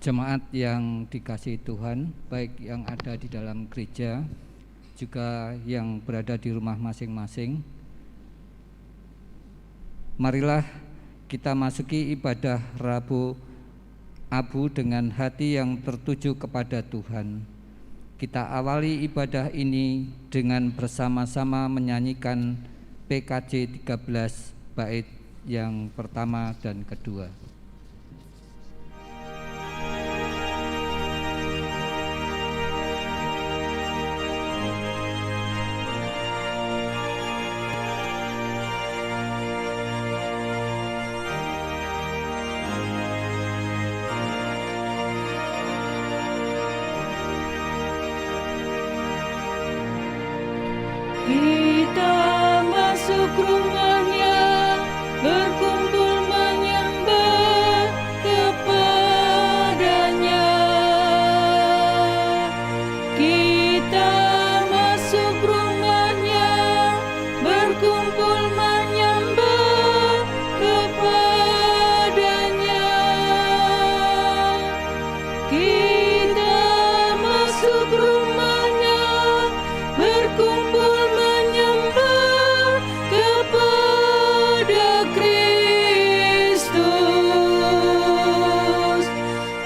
Jemaat yang dikasihi Tuhan, baik yang ada di dalam gereja juga yang berada di rumah masing-masing, marilah kita masuki ibadah Rabu Abu dengan hati yang tertuju kepada Tuhan. Kita awali ibadah ini dengan bersama-sama menyanyikan PKJ 13 bait yang pertama dan kedua. Kita masuk rumahnya, berkumpul menyembah kepadanya. Kita masuk rumahnya, berkumpul menyembah kepadanya. Kita masuk rumahnya, berkumpul kepada Kristus,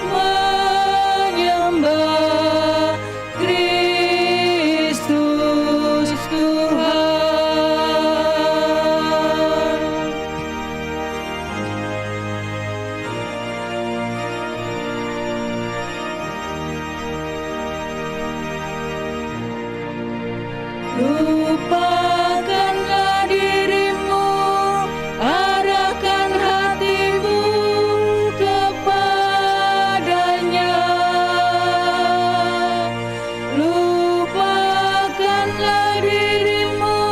menyembah Kristus Tuhan. Lupakanlah dirimu, arahkan hatimu kepadanya. Lupakanlah dirimu,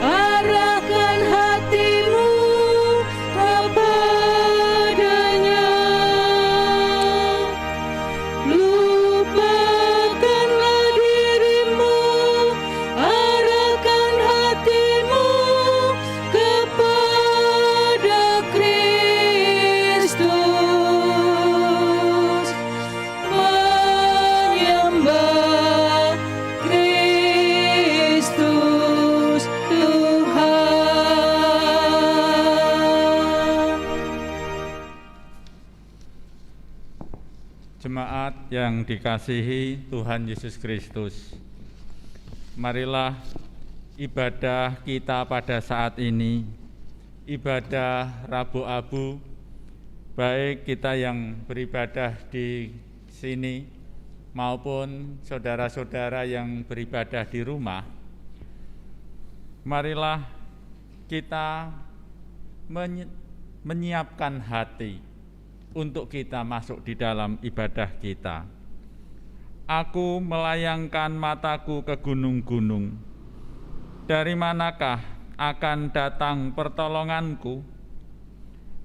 arahkan hatimu kepadanya. Lupakanlah dirimu, arahkan hatimu kepada Kristus, menyembah Kristus Tuhan. Jemaat yang dikasihi Tuhan Yesus Kristus, marilah ibadah kita pada saat ini, ibadah Rabu Abu, baik kita yang beribadah di sini maupun saudara-saudara yang beribadah di rumah, marilah kita menyiapkan hati untuk kita masuk di dalam ibadah kita. Aku melayangkan mataku ke gunung-gunung. Dari manakah akan datang pertolonganku?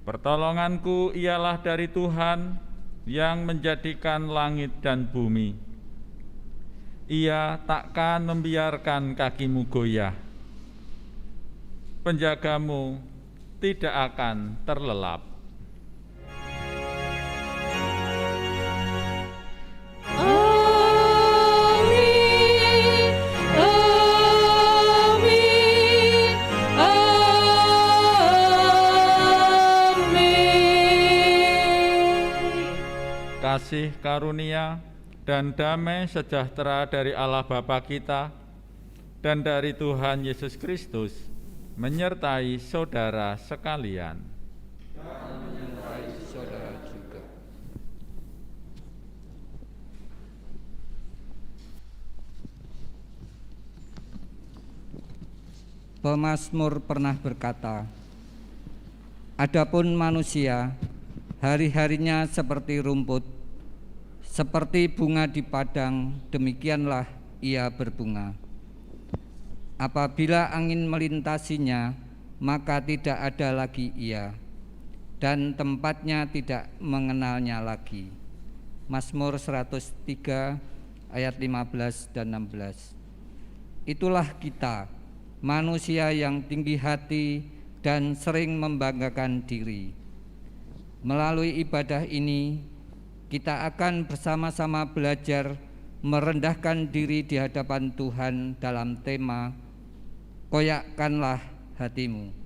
Pertolonganku ialah dari Tuhan yang menjadikan langit dan bumi. Ia takkan membiarkan kakimu goyah. Penjagamu tidak akan terlelap. Kasih karunia dan damai sejahtera dari Allah Bapa kita dan dari Tuhan Yesus Kristus menyertai saudara sekalian. Dan menyertai saudara juga. Pemazmur pernah berkata, "Adapun manusia, hari-harinya seperti rumput, seperti bunga di padang, demikianlah ia berbunga. Apabila angin melintasinya, maka tidak ada lagi ia, dan tempatnya tidak mengenalnya lagi." Mazmur 103 ayat 15 dan 16. Itulah kita, manusia yang tinggi hati dan sering membanggakan diri. Melalui ibadah ini kita akan bersama-sama belajar merendahkan diri di hadapan Tuhan dalam tema Koyakkanlah Hatimu.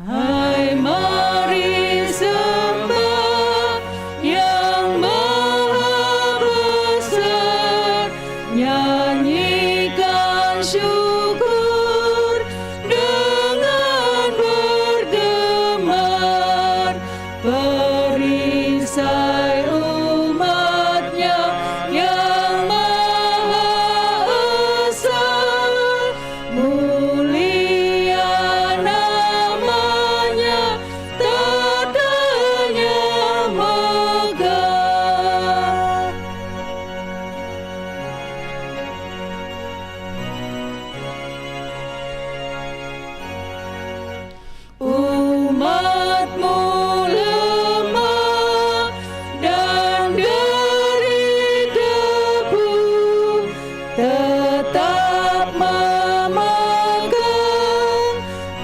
Hai, mari sembah Yang Maha Besar, nyanyikan syukur dengan bergemar, perisai umatnya yang Maha Esa, mulia namanya, tatanya megah. Umatmu lemah dan dari debu, tetap memegang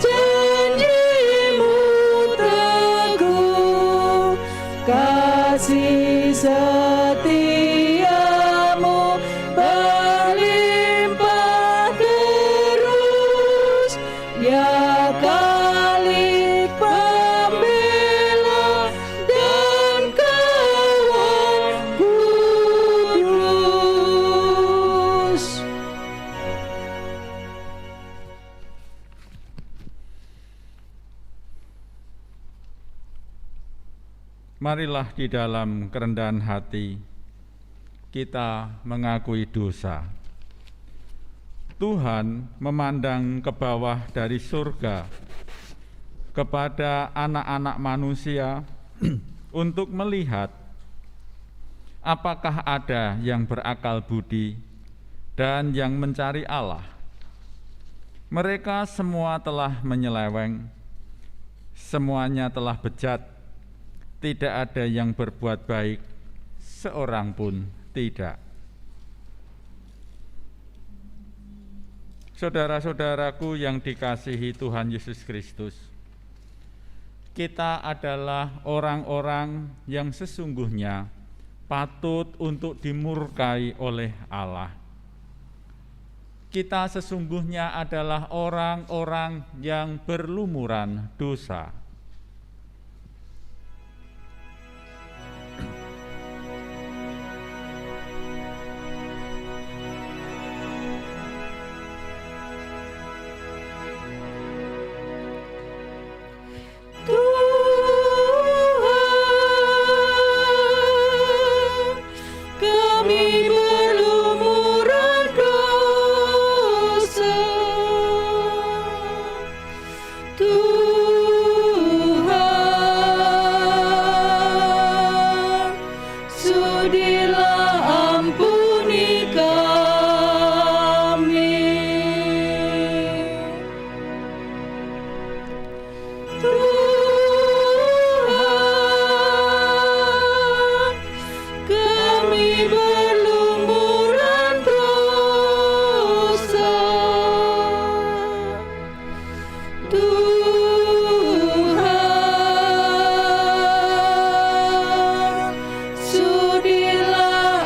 janjimu teguh. Kasih setiamu berlimpah terus, ya Kalik pembela dan kawan kudus. Marilah di dalam kerendahan hati kita mengakui dosa. Tuhan memandang ke bawah dari surga kepada anak-anak manusia untuk melihat apakah ada yang berakal budi dan yang mencari Allah. Mereka semua telah menyeleweng, semuanya telah bejat, tidak ada yang berbuat baik, seorang pun tidak. Saudara-saudaraku yang dikasihi Tuhan Yesus Kristus, kita adalah orang-orang yang sesungguhnya patut untuk dimurkai oleh Allah. Kita sesungguhnya adalah orang-orang yang berlumuran dosa. Tuhan, kami berlumuran dosa. Tuhan, sudilah ampuni kami. Tuhan, kami berlumuran dosa. Tuhan, sudilah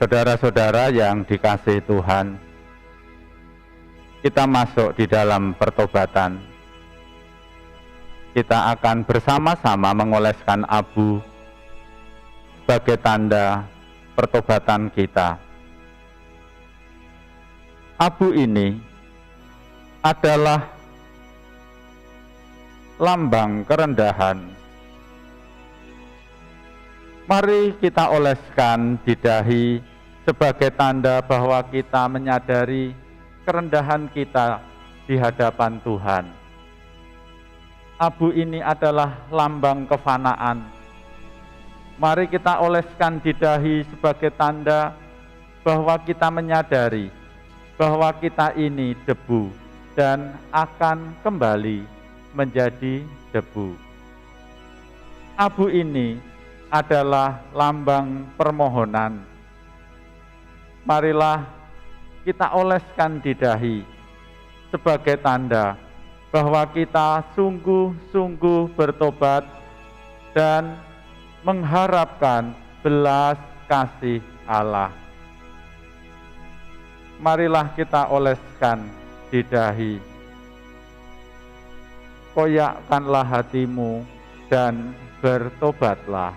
Saudara-saudara yang dikasihi Tuhan, kita masuk di dalam pertobatan. Kita akan bersama-sama mengoleskan abu sebagai tanda pertobatan kita. Abu ini adalah lambang kerendahan. Mari kita oleskan di dahi sebagai tanda bahwa kita menyadari kerendahan kita di hadapan Tuhan. Abu ini adalah lambang kefanaan. Mari kita oleskan di dahi sebagai tanda bahwa kita menyadari bahwa kita ini debu dan akan kembali menjadi debu. Abu ini adalah lambang permohonan. Marilah kita oleskan di dahi sebagai tanda bahwa kita sungguh-sungguh bertobat dan mengharapkan belas kasih Allah. Marilah kita oleskan di dahi. Koyakkanlah hatimu dan bertobatlah.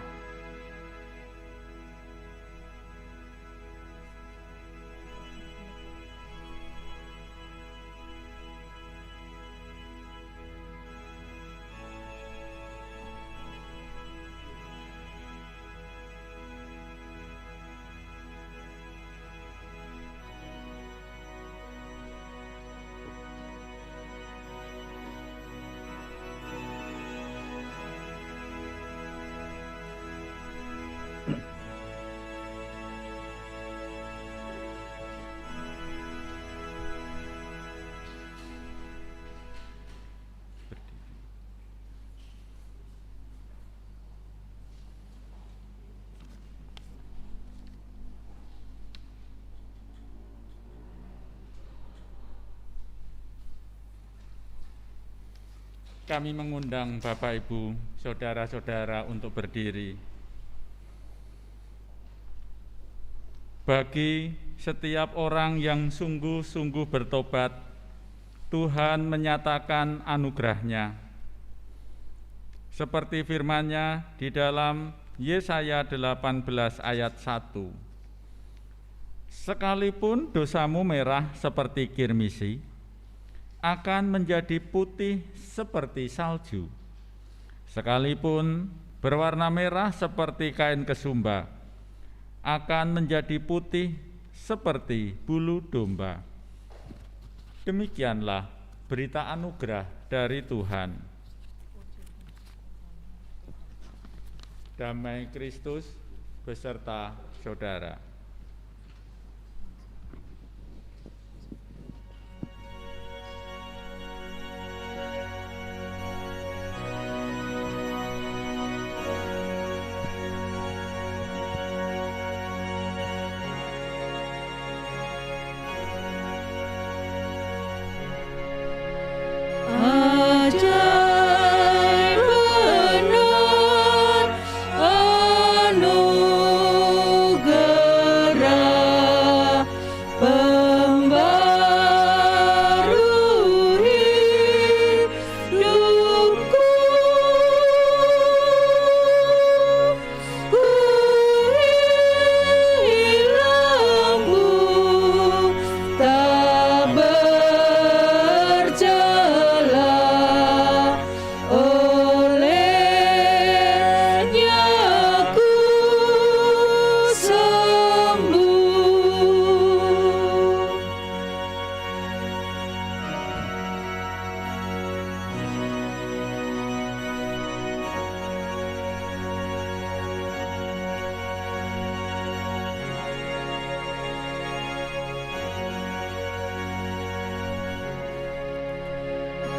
Kami mengundang Bapak Ibu, saudara-saudara untuk berdiri. Bagi setiap orang yang sungguh-sungguh bertobat, Tuhan menyatakan anugerah-Nya. Seperti firman-Nya di dalam Yesaya 18 ayat 1. Sekalipun dosamu merah seperti kirmisi, akan menjadi putih seperti salju. Sekalipun berwarna merah seperti kain kesumba, akan menjadi putih seperti bulu domba. Demikianlah berita anugerah dari Tuhan. Damai Kristus beserta saudara.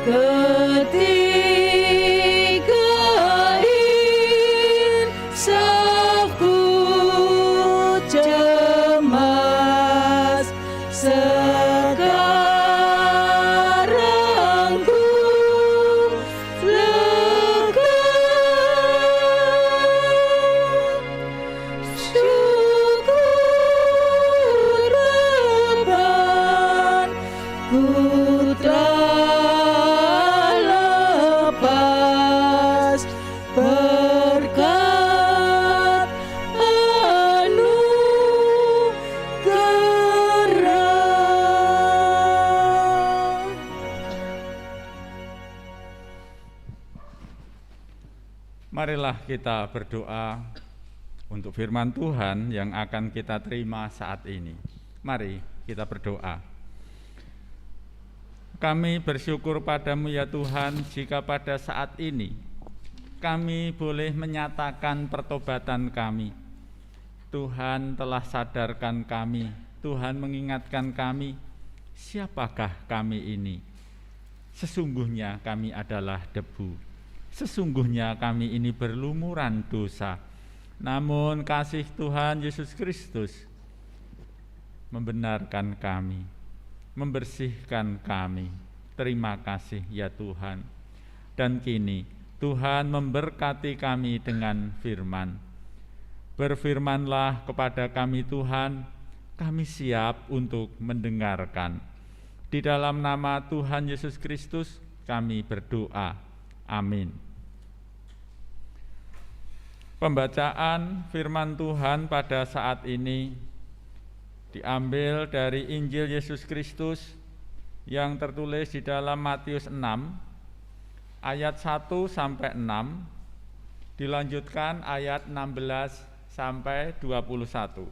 Ketika insafku cemas, sekarang ku lega. Syukur Marilah kita berdoa untuk firman Tuhan yang akan kita terima saat ini. Mari kita berdoa. Kami bersyukur padamu ya Tuhan, jika pada saat ini kami boleh menyatakan pertobatan kami. Tuhan telah sadarkan kami, Tuhan mengingatkan kami, siapakah kami ini? Sesungguhnya kami adalah debu, sesungguhnya kami ini berlumuran dosa. Namun kasih Tuhan Yesus Kristus membenarkan kami, membersihkan kami. Terima kasih ya Tuhan. Dan kini Tuhan memberkati kami dengan firman. Berfirmanlah kepada kami Tuhan, kami siap untuk mendengarkan. Di dalam nama Tuhan Yesus Kristus kami berdoa. Amin. Pembacaan firman Tuhan pada saat ini diambil dari Injil Yesus Kristus yang tertulis di dalam Matius 6 ayat 1 sampai 6, dilanjutkan ayat 16 sampai 21.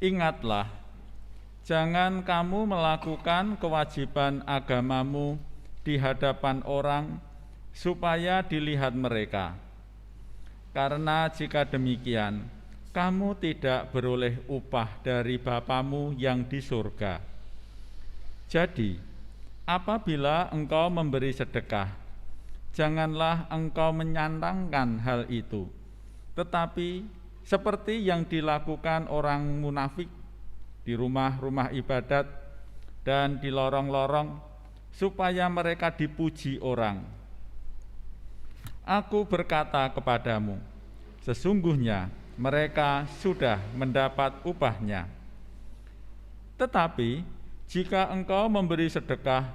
Ingatlah, jangan kamu melakukan kewajiban agamamu di hadapan orang supaya dilihat mereka. Karena jika demikian, kamu tidak beroleh upah dari Bapamu yang di surga. Jadi, apabila engkau memberi sedekah, janganlah engkau menyandangkan hal itu, tetapi seperti yang dilakukan orang munafik di rumah-rumah ibadat dan di lorong-lorong, supaya mereka dipuji orang. Aku berkata kepadamu, sesungguhnya mereka sudah mendapat upahnya. Tetapi jika engkau memberi sedekah,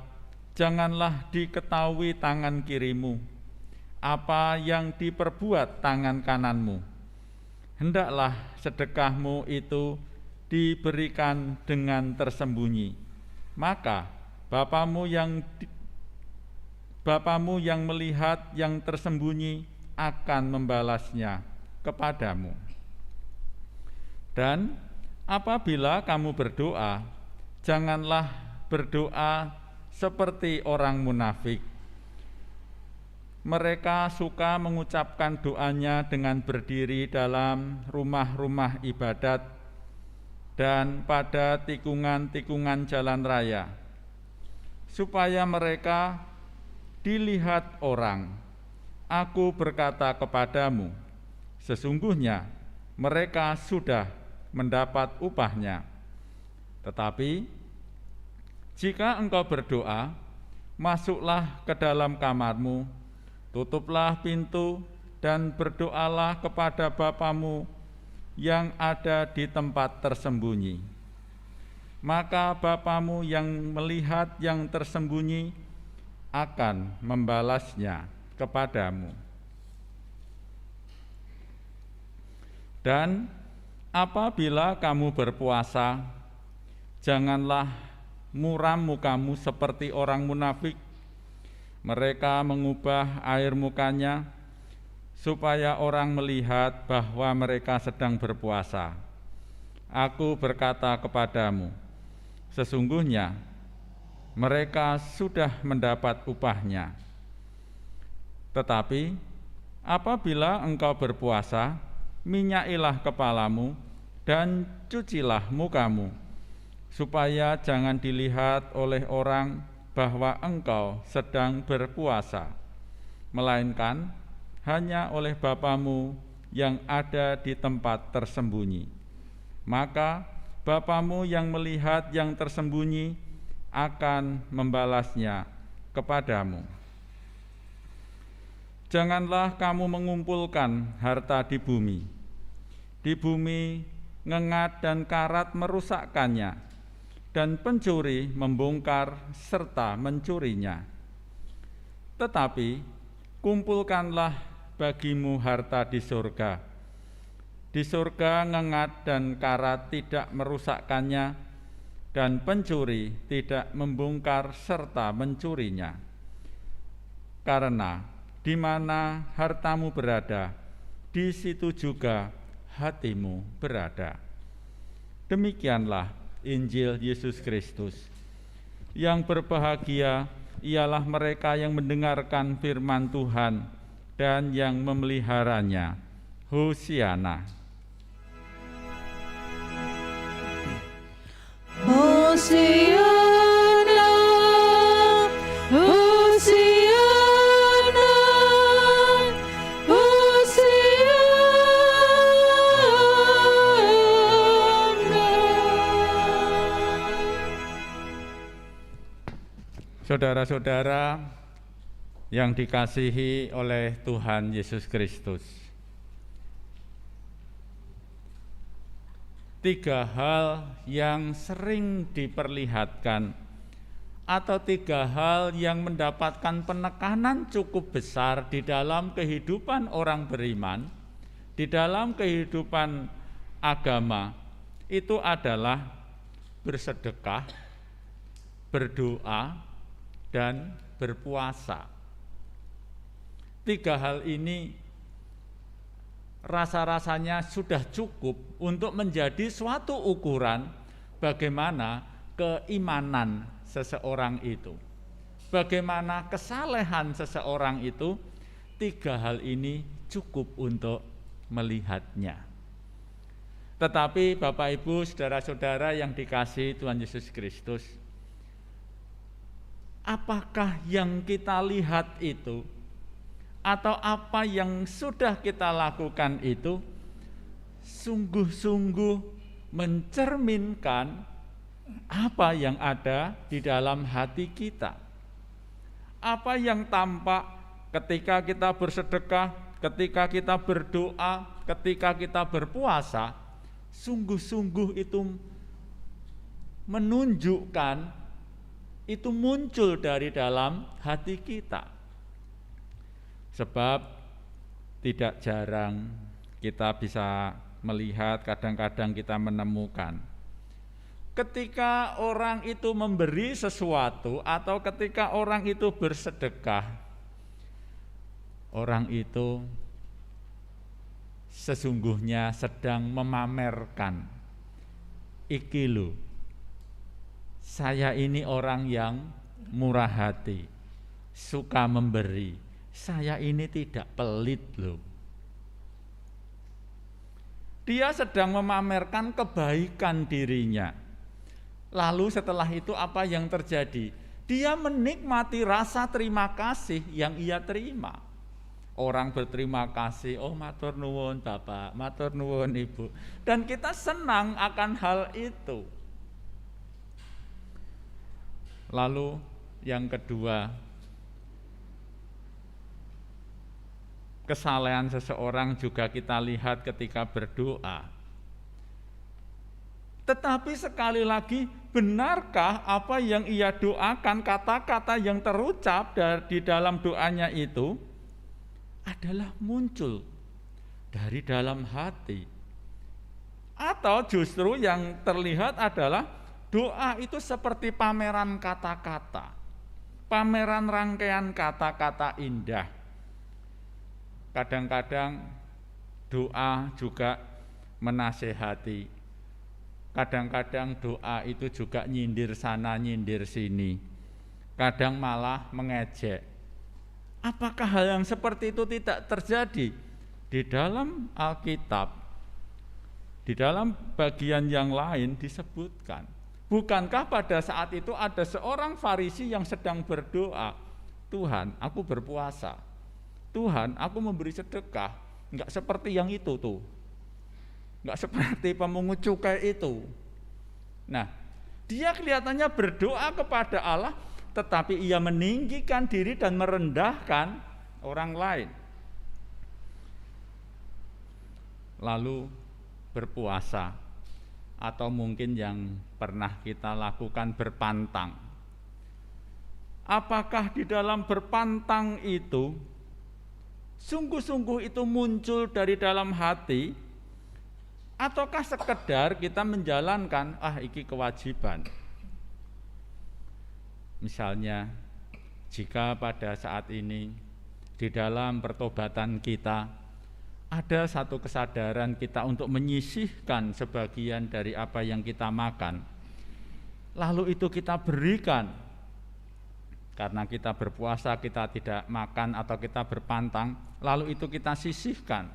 janganlah diketahui tangan kirimu apa yang diperbuat tangan kananmu. Hendaklah sedekahmu itu diberikan dengan tersembunyi, maka Bapamu yang melihat yang tersembunyi akan membalasnya kepadamu. Dan apabila kamu berdoa, janganlah berdoa seperti orang munafik. Mereka suka mengucapkan doanya dengan berdiri dalam rumah-rumah ibadat dan pada tikungan-tikungan jalan raya, supaya mereka dilihat orang. Aku berkata kepadamu, sesungguhnya mereka sudah mendapat upahnya. Tetapi jika engkau berdoa, masuklah ke dalam kamarmu, tutuplah pintu dan berdoalah kepada Bapamu yang ada di tempat tersembunyi. Maka Bapamu yang melihat yang tersembunyi akan membalasnya kepadamu. Dan apabila kamu berpuasa, janganlah muram mukamu seperti orang munafik. Mereka mengubah air mukanya supaya orang melihat bahwa mereka sedang berpuasa. Aku berkata kepadamu, sesungguhnya mereka sudah mendapat upahnya. Tetapi apabila engkau berpuasa, minyailah kepalamu dan cucilah mukamu, supaya jangan dilihat oleh orang bahwa engkau sedang berpuasa, melainkan hanya oleh Bapamu yang ada di tempat tersembunyi. Maka Bapamu yang melihat yang tersembunyi akan membalasnya kepadamu. Janganlah kamu mengumpulkan harta di bumi. Di bumi ngengat dan karat merusakkannya, dan pencuri membongkar serta mencurinya. Tetapi kumpulkanlah bagimu harta di surga, Di surga ngengat dan karat tidak merusakkannya, dan pencuri tidak membongkar serta mencurinya. Karena di mana hartamu berada, di situ juga hatimu berada. Demikianlah Injil Yesus Kristus. Yang berbahagia ialah mereka yang mendengarkan firman Tuhan dan yang memeliharanya. Hosiana. Hosiana, Hosiana, Saudara-saudara yang dikasihi oleh Tuhan Yesus Kristus, tiga hal yang sering diperlihatkan atau tiga hal yang mendapatkan penekanan cukup besar di dalam kehidupan orang beriman, di dalam kehidupan agama, itu adalah bersedekah, berdoa, dan berpuasa. Tiga hal ini rasa-rasanya sudah cukup untuk menjadi suatu ukuran bagaimana keimanan seseorang itu, bagaimana kesalehan seseorang itu. Tiga hal ini cukup untuk melihatnya. Tetapi Bapak Ibu, saudara-saudara yang dikasihi Tuhan Yesus Kristus, apakah yang kita lihat itu atau apa yang sudah kita lakukan itu sungguh-sungguh mencerminkan apa yang ada di dalam hati kita? Apa yang tampak ketika kita bersedekah, ketika kita berdoa, ketika kita berpuasa, sungguh-sungguh itu menunjukkan, itu muncul dari dalam hati kita. Sebab tidak jarang kita bisa melihat, kadang-kadang kita menemukan ketika orang itu memberi sesuatu atau ketika orang itu bersedekah, orang itu sesungguhnya sedang memamerkan, iki lho, saya ini orang yang murah hati, suka memberi, saya ini tidak pelit loh. Dia sedang memamerkan kebaikan dirinya. Lalu setelah itu apa yang terjadi? Dia menikmati rasa terima kasih yang ia terima. Orang berterima kasih, oh matur nuwun Bapak, matur nuwun Ibu. Dan kita senang akan hal itu. Lalu yang kedua, kesalehan seseorang juga kita lihat ketika berdoa. Tetapi sekali lagi, benarkah apa yang ia doakan, kata-kata yang terucap di dalam doanya itu adalah muncul dari dalam hati? Atau justru yang terlihat adalah doa itu seperti pameran kata-kata, pameran rangkaian kata-kata indah. Kadang-kadang doa juga menasehati. Kadang-kadang doa itu juga nyindir sana, nyindir sini. Kadang malah mengejek. Apakah hal yang seperti itu tidak terjadi? Di dalam Alkitab, di dalam bagian yang lain disebutkan. Bukankah pada saat itu ada seorang Farisi yang sedang berdoa, Tuhan, aku berpuasa. Tuhan, aku memberi sedekah. Enggak seperti yang itu tuh. Enggak seperti pemungut cukai itu. Nah, dia kelihatannya berdoa kepada Allah, tetapi ia meninggikan diri dan merendahkan orang lain. Lalu berpuasa, atau mungkin yang pernah kita lakukan berpantang. Apakah di dalam berpantang itu sungguh-sungguh itu muncul dari dalam hati, Ataukah sekedar kita menjalankan, iki kewajiban. Misalnya, jika pada saat ini di dalam pertobatan kita ada satu kesadaran kita untuk menyisihkan sebagian dari apa yang kita makan, lalu itu kita berikan. Karena kita berpuasa, kita tidak makan atau kita berpantang, lalu itu kita sisihkan.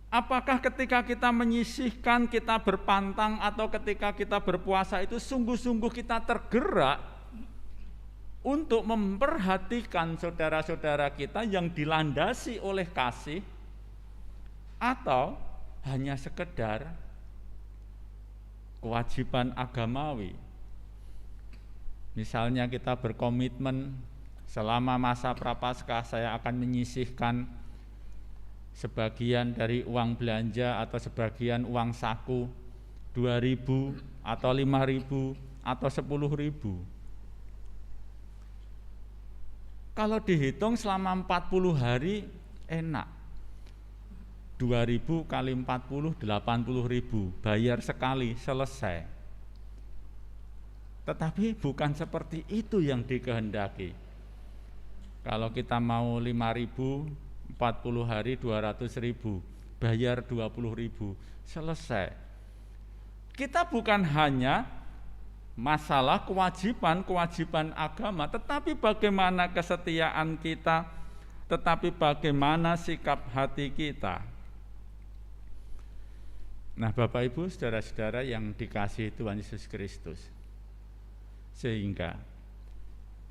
Apakah ketika kita menyisihkan, kita berpantang, atau ketika kita berpuasa itu sungguh-sungguh kita tergerak untuk memperhatikan saudara-saudara kita yang dilandasi oleh kasih, atau hanya sekedar kewajiban agamawi? Misalnya kita berkomitmen selama masa Prapaskah saya akan menyisihkan sebagian dari uang belanja atau sebagian uang saku 2.000 atau 5.000 atau 10.000. Kalau dihitung selama 40 hari enak. 2.000 kali 40 80.000, bayar sekali selesai. Tetapi bukan seperti itu yang dikehendaki. Kalau kita mau 5.000, 40 hari 200.000, bayar 20.000, selesai. Kita bukan hanya masalah kewajiban agama, tetapi bagaimana kesetiaan kita, tetapi bagaimana sikap hati kita. Nah, Bapak Ibu, saudara-saudara yang dikasihi Tuhan Yesus Kristus, sehingga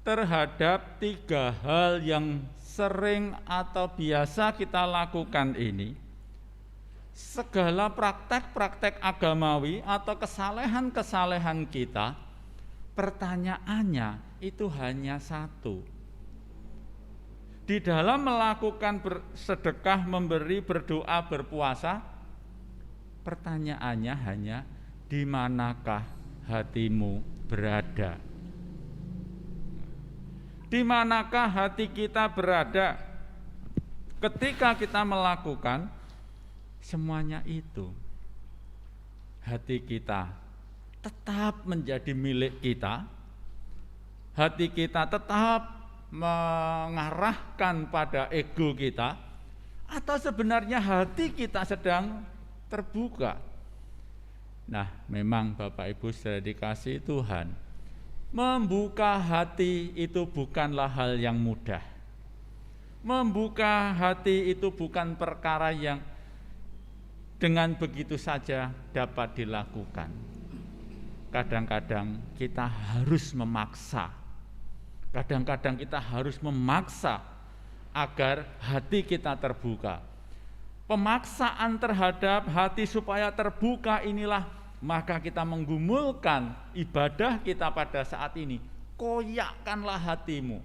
terhadap 3 hal yang sering atau biasa kita lakukan ini, segala praktek-praktek agamawi atau kesalehan-kesalehan kita, pertanyaannya itu hanya satu. Di dalam melakukan sedekah, memberi, berdoa, berpuasa, pertanyaannya hanya di manakah hatimu berada? Di manakah hati kita berada ketika kita melakukan semuanya itu? Hati kita tetap menjadi milik kita, hati kita tetap mengarahkan pada ego kita, atau sebenarnya hati kita sedang terbuka? Nah, memang Bapak Ibu saudara dikasihi Tuhan, membuka hati itu bukanlah hal yang mudah. Membuka hati itu bukan perkara yang dengan begitu saja dapat dilakukan. Kadang-kadang kita harus memaksa. Kadang-kadang kita harus memaksa agar hati kita terbuka. Pemaksaan terhadap hati supaya terbuka inilah maka kita menggumulkan ibadah kita pada saat ini. Koyakkanlah hatimu.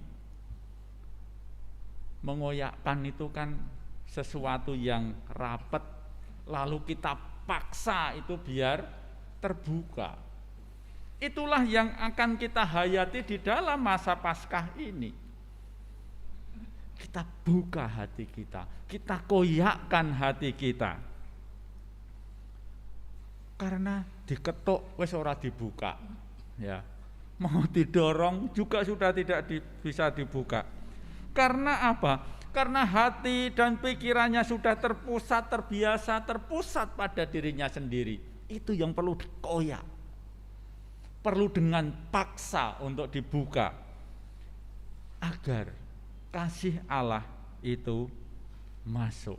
Mengoyakkan itu kan sesuatu yang rapat, lalu kita paksa itu biar terbuka. Itulah yang akan kita hayati di dalam masa Paskah ini. Kita buka hati kita koyakkan hati kita. Karena diketuk wis ora dibuka, ya. Mau didorong juga sudah tidak bisa dibuka. Karena apa? Karena hati dan pikirannya sudah terpusat, terbiasa, terpusat pada dirinya sendiri. Itu yang perlu dikoyak. Perlu dengan paksa untuk dibuka agar kasih Allah itu masuk.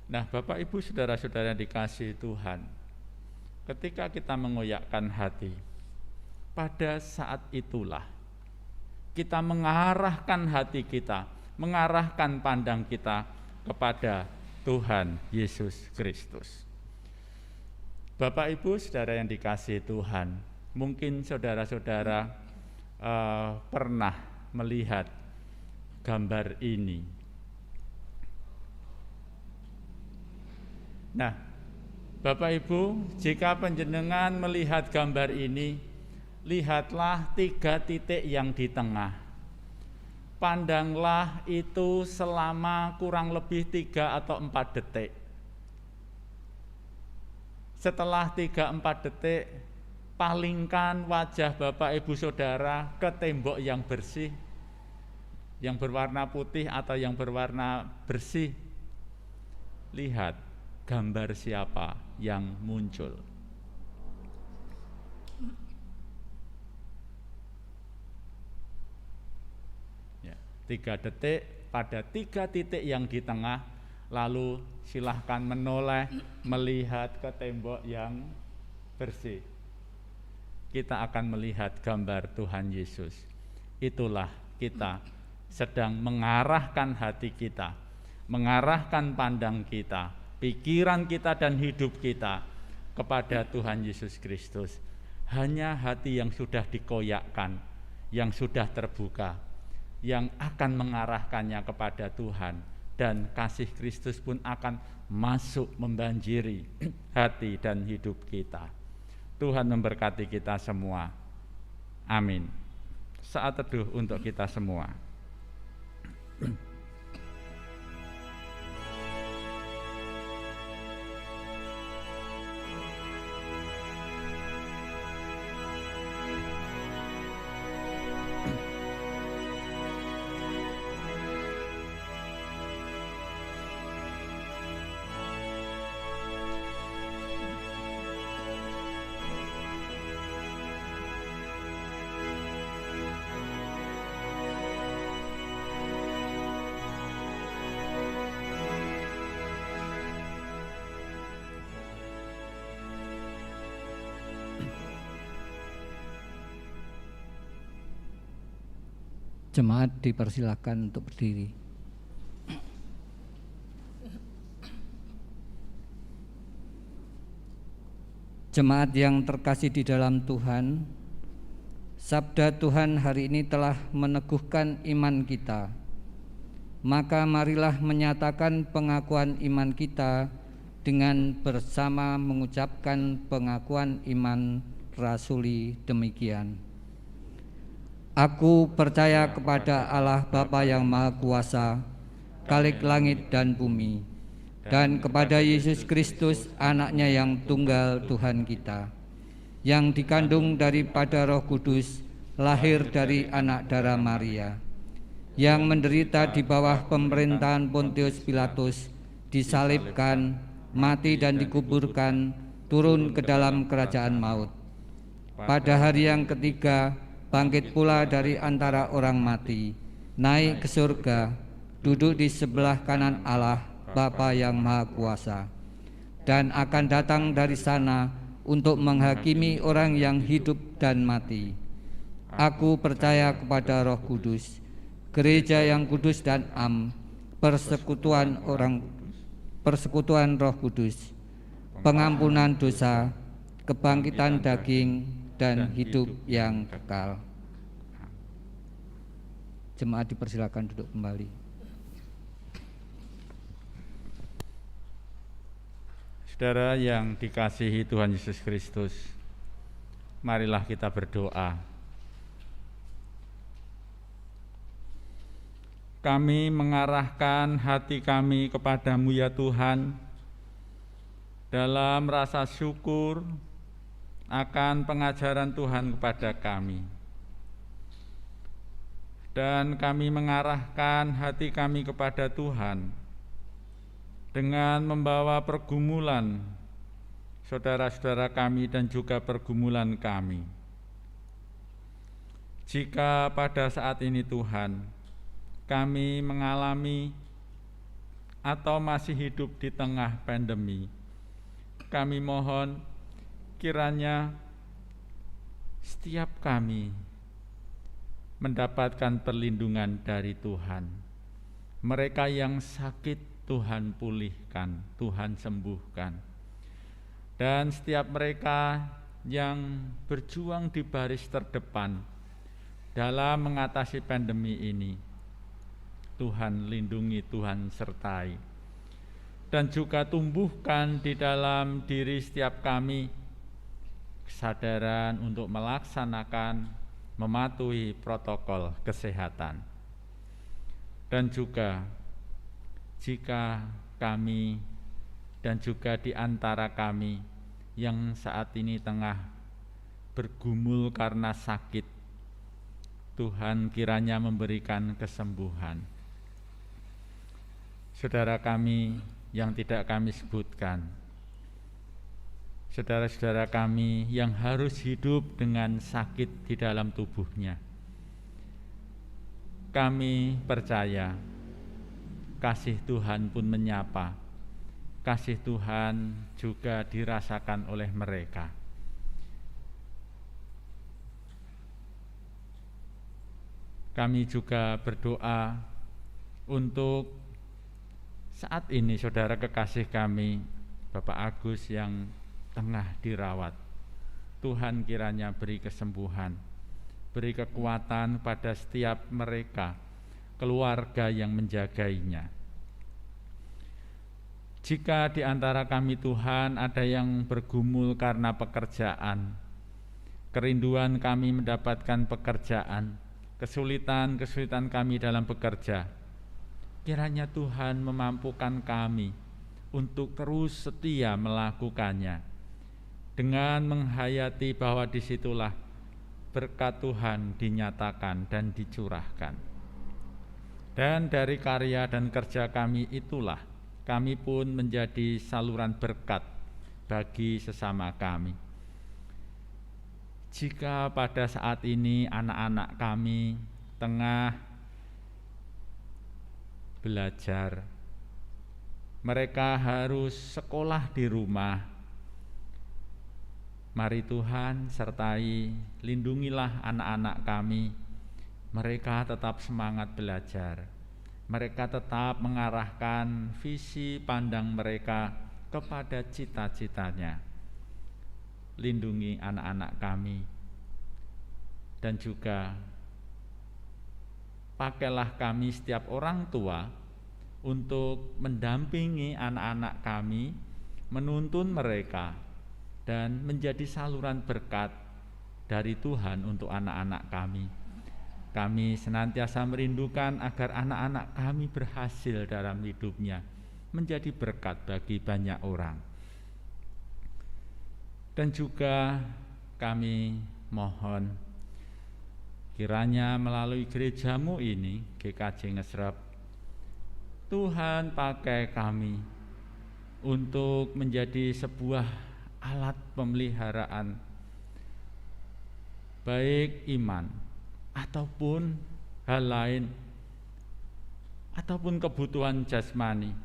Nah, Bapak Ibu saudara-saudara dikasihi Tuhan, ketika kita mengoyakkan hati, pada saat itulah kita mengarahkan hati kita, mengarahkan pandang kita kepada Tuhan Yesus Kristus. Bapak Ibu saudara yang dikasihi Tuhan, mungkin saudara-saudara pernah melihat gambar ini. Nah, Bapak Ibu, jika panjenengan melihat gambar ini, lihatlah 3 titik yang di tengah. Pandanglah itu selama kurang lebih 3 atau 4 detik. Setelah 3-4 detik, palingkan wajah Bapak Ibu Saudara ke tembok yang bersih, yang berwarna putih atau yang berwarna bersih. Lihat gambar siapa yang muncul. Ya, 3 detik pada 3 titik yang di tengah, lalu silahkan menoleh melihat ke tembok yang bersih. Kita akan melihat gambar Tuhan Yesus. Itulah kita sedang mengarahkan hati kita, mengarahkan pandang kita, pikiran kita dan hidup kita kepada Tuhan Yesus Kristus. Hanya hati yang sudah dikoyakkan, yang sudah terbuka, yang akan mengarahkannya kepada Tuhan, dan kasih Kristus pun akan masuk membanjiri hati dan hidup kita. Tuhan memberkati kita semua. Amin. Saat teduh untuk kita semua. Jemaat dipersilakan untuk berdiri. Jemaat yang terkasih di dalam Tuhan, sabda Tuhan hari ini telah meneguhkan iman kita. Maka marilah menyatakan pengakuan iman kita dengan bersama mengucapkan pengakuan iman rasuli demikian. Aku percaya kepada Allah Bapa yang Maha Kuasa, Khalik langit dan bumi, dan kepada Yesus Kristus anaknya yang tunggal Tuhan kita, yang dikandung daripada Roh Kudus, lahir dari anak darah Maria, yang menderita di bawah pemerintahan Pontius Pilatus, disalibkan, mati dan dikuburkan, turun ke dalam kerajaan maut. Pada hari yang ketiga, bangkit pula dari antara orang mati, naik ke surga, duduk di sebelah kanan Allah Bapa yang Maha Kuasa, dan akan datang dari sana untuk menghakimi orang yang hidup dan mati. Aku percaya kepada Roh Kudus, gereja yang kudus dan am, persekutuan Roh Kudus, pengampunan dosa, kebangkitan daging, dan hidup yang kekal. Jemaat dipersilakan duduk kembali. Saudara yang dikasihi Tuhan Yesus Kristus, marilah kita berdoa. Kami mengarahkan hati kami kepadamu ya Tuhan, dalam rasa syukur akan pengajaran Tuhan kepada kami. Dan kami mengarahkan hati kami kepada Tuhan dengan membawa pergumulan saudara-saudara kami dan juga pergumulan kami. Jika pada saat ini Tuhan, kami mengalami atau masih hidup di tengah pandemi, kami mohon kiranya setiap kami mendapatkan perlindungan dari Tuhan. Mereka yang sakit Tuhan pulihkan, Tuhan sembuhkan. Dan setiap mereka yang berjuang di baris terdepan dalam mengatasi pandemi ini, Tuhan lindungi, Tuhan sertai. Dan juga tumbuhkan di dalam diri setiap kami kesadaran untuk melaksanakan, mematuhi protokol kesehatan. Dan juga jika kami dan juga di antara kami yang saat ini tengah bergumul karena sakit. Tuhan kiranya memberikan kesembuhan. Saudara kami yang tidak kami sebutkan, saudara-saudara kami yang harus hidup dengan sakit di dalam tubuhnya, kami percaya kasih Tuhan pun menyapa. Kasih Tuhan juga dirasakan oleh mereka. Kami juga berdoa untuk saat ini saudara kekasih kami, Bapak Agus yang tengah dirawat. Tuhan kiranya beri kesembuhan, beri kekuatan pada setiap mereka, keluarga yang menjagainya. Jika di antara kami Tuhan ada yang bergumul karena pekerjaan, kerinduan kami mendapatkan pekerjaan, kesulitan kami dalam bekerja, kiranya Tuhan memampukan kami untuk terus setia melakukannya, dengan menghayati bahwa disitulah berkat Tuhan dinyatakan dan dicurahkan. Dan dari karya dan kerja kami itulah kami pun menjadi saluran berkat bagi sesama kami. Jika pada saat ini anak-anak kami tengah belajar, mereka harus sekolah di rumah, mari Tuhan sertai, lindungilah anak-anak kami. Mereka tetap semangat belajar. Mereka tetap mengarahkan visi pandang mereka kepada cita-citanya. Lindungi anak-anak kami. Dan juga pakailah kami setiap orang tua untuk mendampingi anak-anak kami, menuntun mereka, dan menjadi saluran berkat dari Tuhan untuk anak-anak kami. Kami senantiasa merindukan agar anak-anak kami berhasil dalam hidupnya, menjadi berkat bagi banyak orang. Dan juga kami mohon kiranya melalui gerejamu ini, GKJ Ngesrep, Tuhan pakai kami untuk menjadi sebuah alat pemeliharaan, baik iman ataupun hal lain, ataupun kebutuhan jasmani.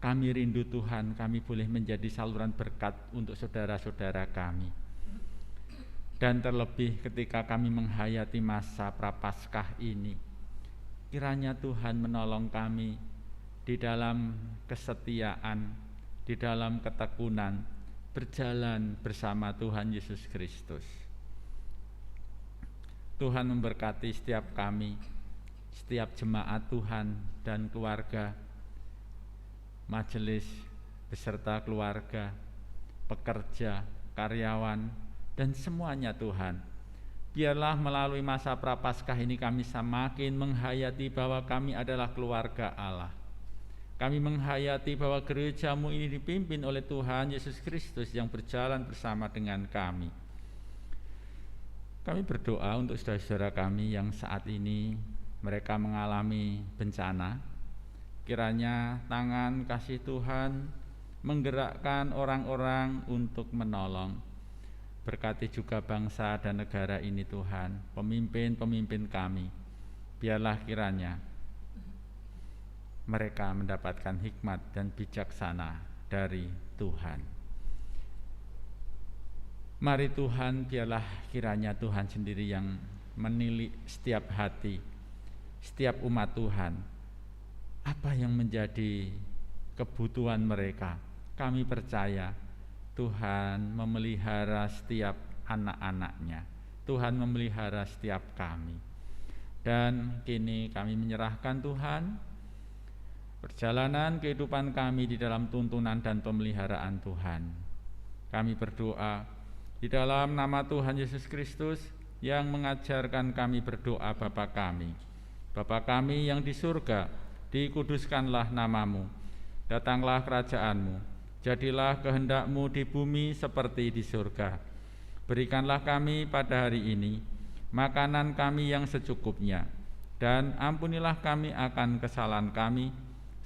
Kami rindu Tuhan, kami boleh menjadi saluran berkat untuk saudara-saudara kami. Dan terlebih ketika kami menghayati masa Prapaskah ini, kiranya Tuhan menolong kami di dalam kesetiaan, di dalam ketekunan, berjalan bersama Tuhan Yesus Kristus. Tuhan memberkati setiap kami, setiap jemaat Tuhan dan keluarga, majelis beserta keluarga, pekerja, karyawan, dan semuanya Tuhan. Biarlah melalui masa Prapaskah ini kami semakin menghayati bahwa kami adalah keluarga Allah. Kami menghayati bahwa gerejamu ini dipimpin oleh Tuhan Yesus Kristus yang berjalan bersama dengan kami. Kami berdoa untuk saudara-saudara kami yang saat ini mereka mengalami bencana. Kiranya tangan kasih Tuhan menggerakkan orang-orang untuk menolong. Berkati juga bangsa dan negara ini Tuhan, pemimpin-pemimpin kami. Biarlah kiranya mereka mendapatkan hikmat dan bijaksana dari Tuhan. Mari Tuhan, biarlah kiranya Tuhan sendiri yang menilik setiap hati, setiap umat Tuhan. Apa yang menjadi kebutuhan mereka? Kami percaya Tuhan memelihara setiap anak-anaknya. Tuhan memelihara setiap kami. Dan kini kami menyerahkan Tuhan perjalanan kehidupan kami di dalam tuntunan dan pemeliharaan Tuhan. Kami berdoa di dalam nama Tuhan Yesus Kristus yang mengajarkan kami berdoa Bapa kami. Bapa kami yang di surga, dikuduskanlah namamu, datanglah kerajaanmu, Jadilah kehendak-Mu di bumi seperti di surga. Berikanlah kami pada hari ini makanan kami yang secukupnya, dan ampunilah kami akan kesalahan kami,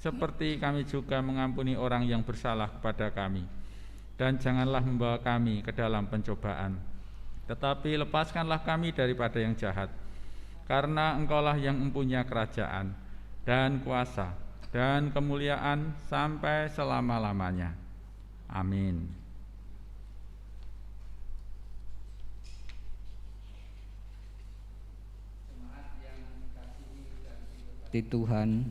seperti kami juga mengampuni orang yang bersalah kepada kami. Dan janganlah membawa kami ke dalam pencobaan, tetapi lepaskanlah kami daripada yang jahat. Karena Engkaulah yang mempunyai kerajaan dan kuasa dan kemuliaan sampai selama-lamanya. Amin. Di Tuhan,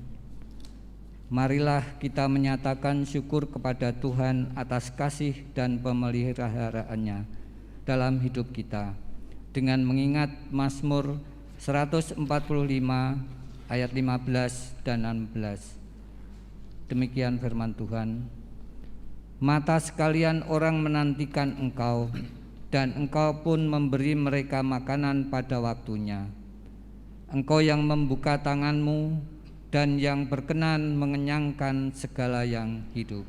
marilah kita menyatakan syukur kepada Tuhan atas kasih dan pemeliharaannya dalam hidup kita dengan mengingat Mazmur 145 ayat 15 dan 16. Demikian firman Tuhan. Mata sekalian orang menantikan Engkau, dan Engkau pun memberi mereka makanan pada waktunya. Engkau yang membuka tangan-Mu dan yang berkenan mengenyangkan segala yang hidup.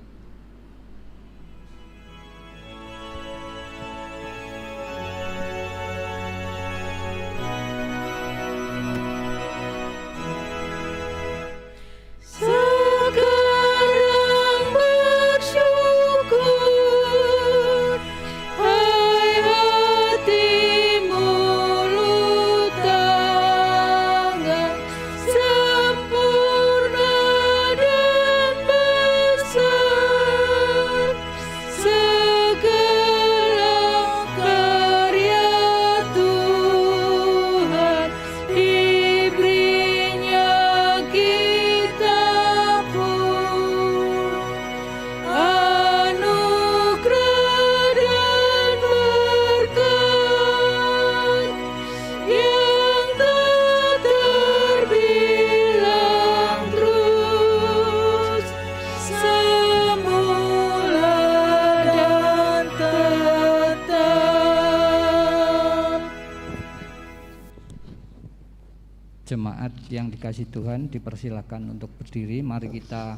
Jemaat yang dikasihi Tuhan, dipersilakan untuk berdiri. Mari kita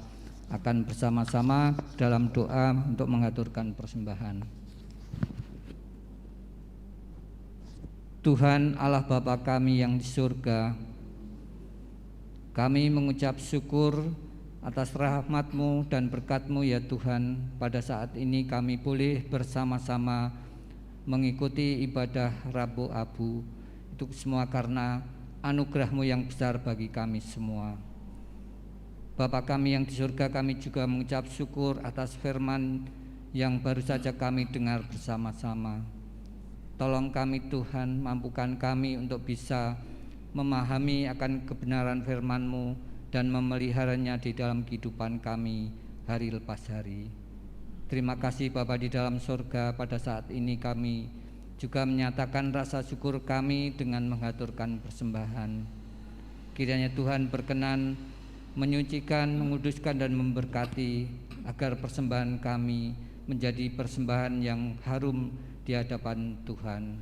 akan bersama-sama dalam doa untuk mengaturkan persembahan. Tuhan Allah Bapa kami yang di surga, kami mengucap syukur atas rahmat-Mu dan berkat-Mu ya Tuhan. Pada saat ini kami boleh bersama-sama mengikuti ibadah Rabu Abu. Itu semua karena anugerah-Mu yang besar bagi kami semua. Bapa kami yang di surga, kami juga mengucap syukur atas firman yang baru saja kami dengar bersama-sama. Tolong kami Tuhan, mampukan kami untuk bisa memahami akan kebenaran firman-Mu dan memeliharanya di dalam kehidupan kami hari lepas hari. Terima kasih Bapa di dalam surga, pada saat ini kami juga menyatakan rasa syukur kami dengan mengaturkan persembahan. Kiranya Tuhan berkenan menyucikan, menguduskan dan memberkati agar persembahan kami menjadi persembahan yang harum di hadapan Tuhan.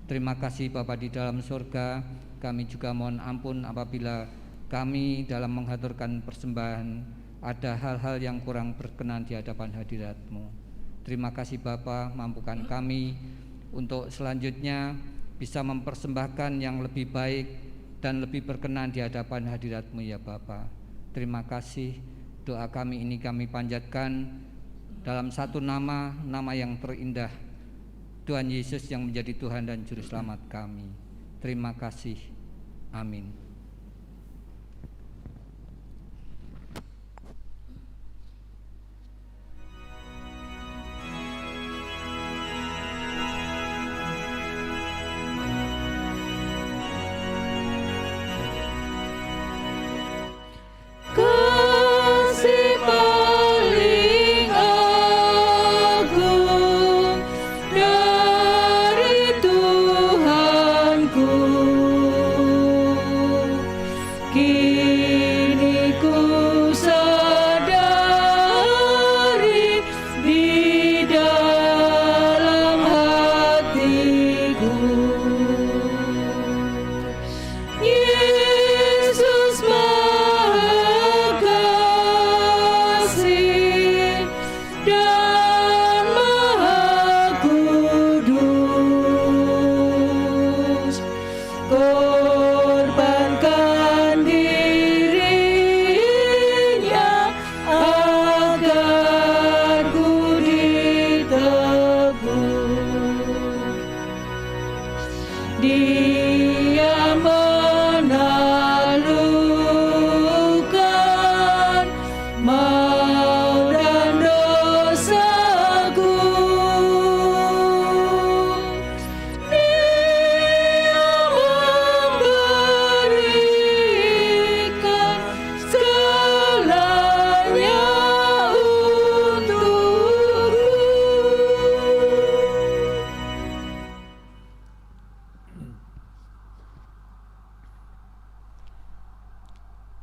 Terima kasih Bapa di dalam surga, kami juga mohon ampun apabila kami dalam mengaturkan persembahan ada hal-hal yang kurang berkenan di hadapan hadirat-Mu. Terima kasih Bapa, mampukan kami untuk selanjutnya bisa mempersembahkan yang lebih baik dan lebih berkenan di hadapan hadirat-Mu ya Bapa. Terima kasih. Doa kami ini kami panjatkan dalam satu nama, nama yang terindah, Tuhan Yesus yang menjadi Tuhan dan Juru Selamat kami. Terima kasih. Amin. Dari Tuhanku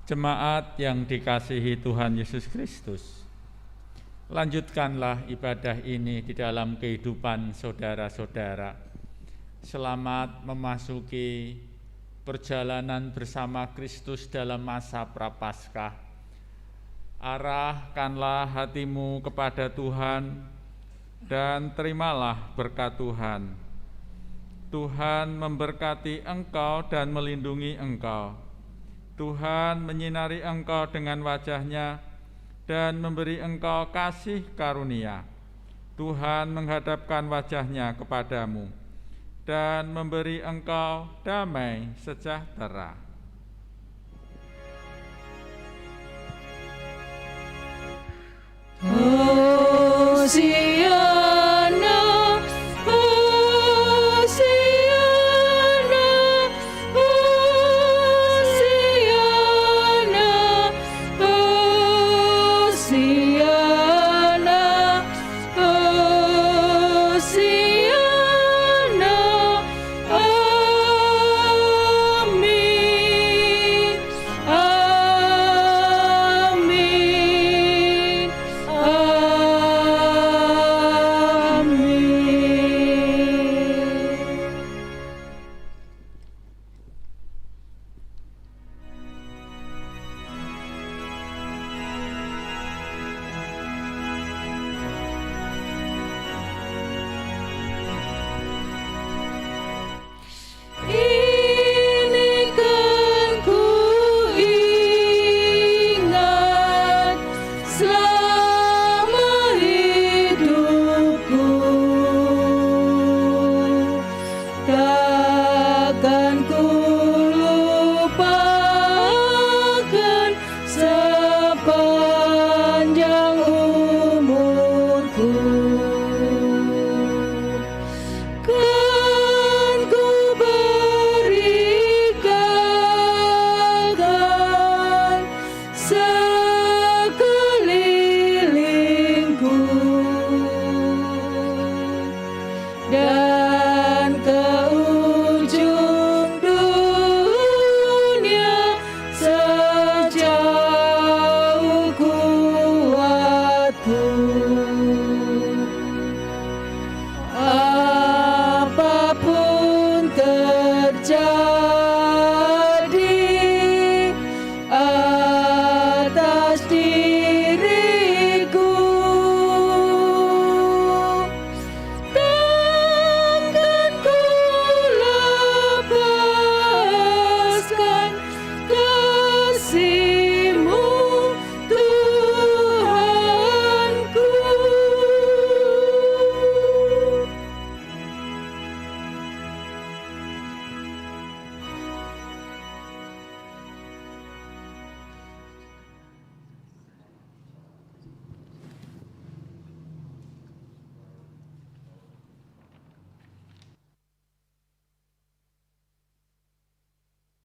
Jemaat yang dikasihi Tuhan Yesus Kristus, lanjutkanlah ibadah ini di dalam kehidupan saudara-saudara. Selamat memasuki perjalanan bersama Kristus dalam masa Prapaskah. Arahkanlah hatimu kepada Tuhan dan terimalah berkat Tuhan. Tuhan memberkati engkau dan melindungi engkau. Tuhan menyinari engkau dengan wajah-Nya dan memberi engkau kasih karunia. Tuhan menghadapkan wajah-Nya kepadamu dan memberi engkau damai sejahtera. Hosiana.